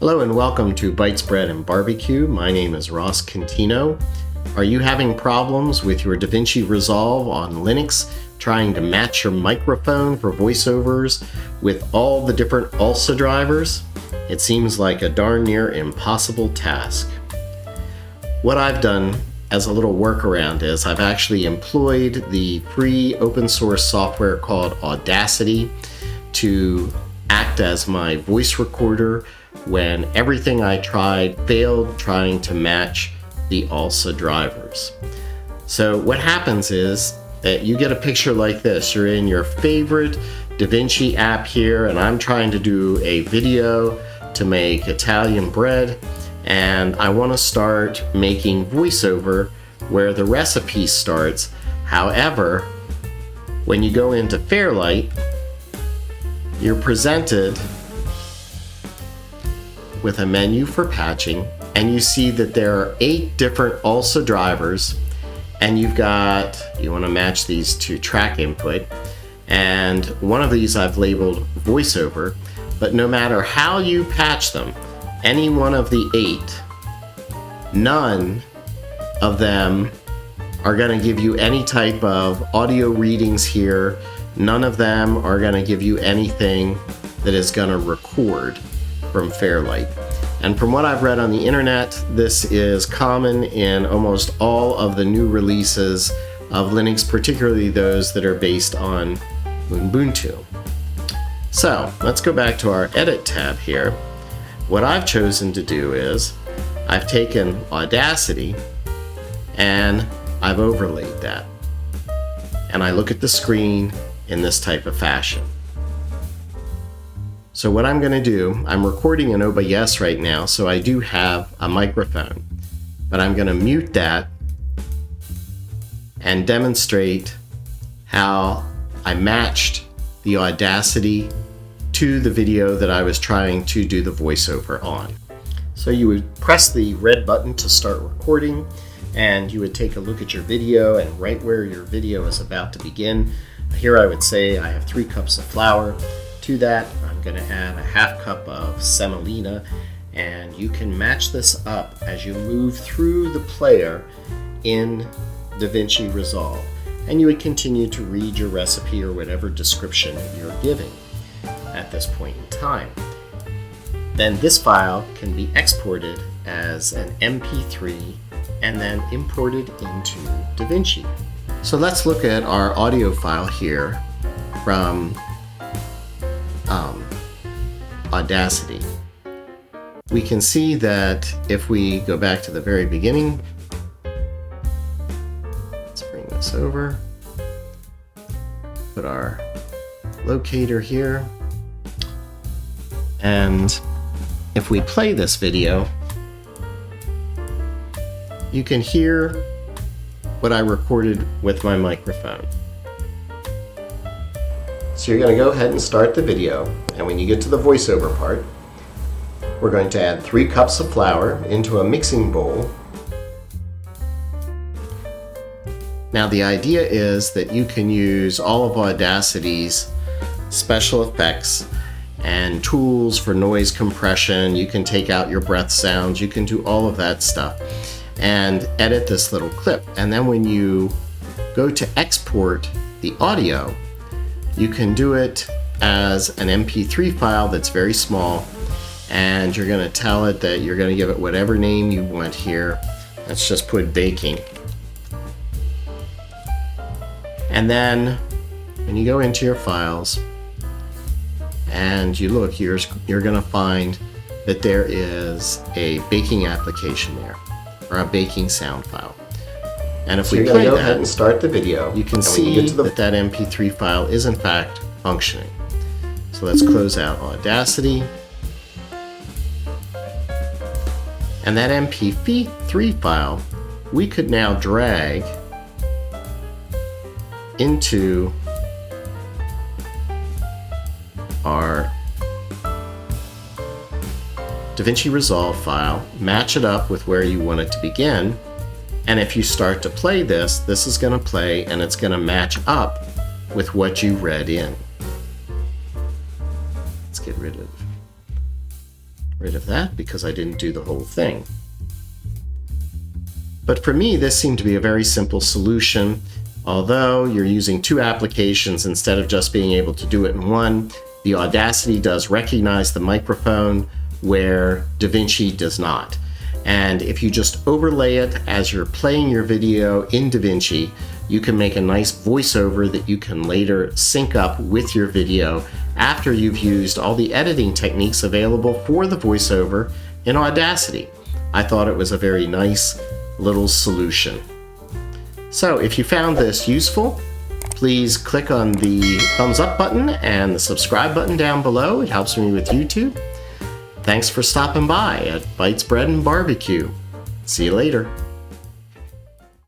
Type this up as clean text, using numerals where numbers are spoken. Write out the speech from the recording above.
Hello and welcome to Bites, Bread, and Barbecue. My name is Ross Contino. Are you having problems with your Davinci Resolve on Linux, trying to match your microphone for voiceovers with all the different ALSA drivers? It seems like a darn near impossible task. What I've done as a little workaround is I've actually employed the free open source software called Audacity to act as my voice recorder when everything I tried failed trying to match the ALSA drivers. So what happens is that you get a picture like this. You're in your favorite Davinci app here, and I'm trying to do a video to make Italian bread, and I want to start making voiceover where the recipe starts. However, when you go into Fairlight, you're presented with a menu for patching, and you see that there are 8 different ALSA drivers, and you want to match these to track input, and one of these I've labeled voiceover. But no matter how you patch them, any one of the 8, none of them are going to give you any type of audio readings here. None of them are going to give you anything that is going to record from Fairlight. And from what I've read on the internet, this is common in almost all of the new releases of Linux, particularly those that are based on Ubuntu. So let's go back to our Edit tab here. What I've chosen to do is I've taken Audacity and I've overlaid that. And I look at the screen in this type of fashion. So what I'm going to do, I'm recording in OBS right now, so I do have a microphone, but I'm going to mute that and demonstrate how I matched the Audacity to the video that I was trying to do the voiceover on. So you would press the red button to start recording, and you would take a look at your video, and right where your video is about to begin, here I would say I have 3 cups of flour. To that, I'm going to add a ½ cup of semolina, and you can match this up as you move through the player in Davinci Resolve, and you would continue to read your recipe or whatever description you're giving at this point in time. Then this file can be exported as an MP3 and then imported into Davinci. So let's look at our audio file here from Audacity. We can see that if we go back to the very beginning, let's bring this over, put our locator here, and if we play this video, you can hear what I recorded with my microphone. So you're going to go ahead and start the video, and when you get to the voiceover part, we're going to add 3 cups of flour into a mixing bowl. Now the idea is that you can use all of Audacity's special effects and tools for noise compression. You can take out your breath sounds, you can do all of that stuff and edit this little clip. And then when you go to export the audio, you can do it as an MP3 file that's very small, and you're going to tell it that you're going to give it whatever name you want here. Let's just put baking. And then when you go into your files and you look, you're going to find that there is a baking application there, or a baking sound file. And if we play that, go ahead and start the video, you can see that that MP3 file is in fact functioning. So let's close out Audacity. And that MP3 file, we could now drag into our Davinci Resolve file, match it up with where you want it to begin, and if you start to play this, this is going to play and it's going to match up with what you read in. Let's get rid of rid of that because I didn't do the whole thing. But for me, this seemed to be a very simple solution. Although you're using two applications instead of just being able to do it in one, the Audacity does recognize the microphone where Davinci does not. And if you just overlay it as you're playing your video in Davinci, you can make a nice voiceover that you can later sync up with your video after you've used all the editing techniques available for the voiceover in Audacity. I thought it was a very nice little solution. So if you found this useful, please click on the thumbs up button and the subscribe button down below. It helps me with YouTube. Thanks for stopping by at Bites Bread and Barbecue. See you later.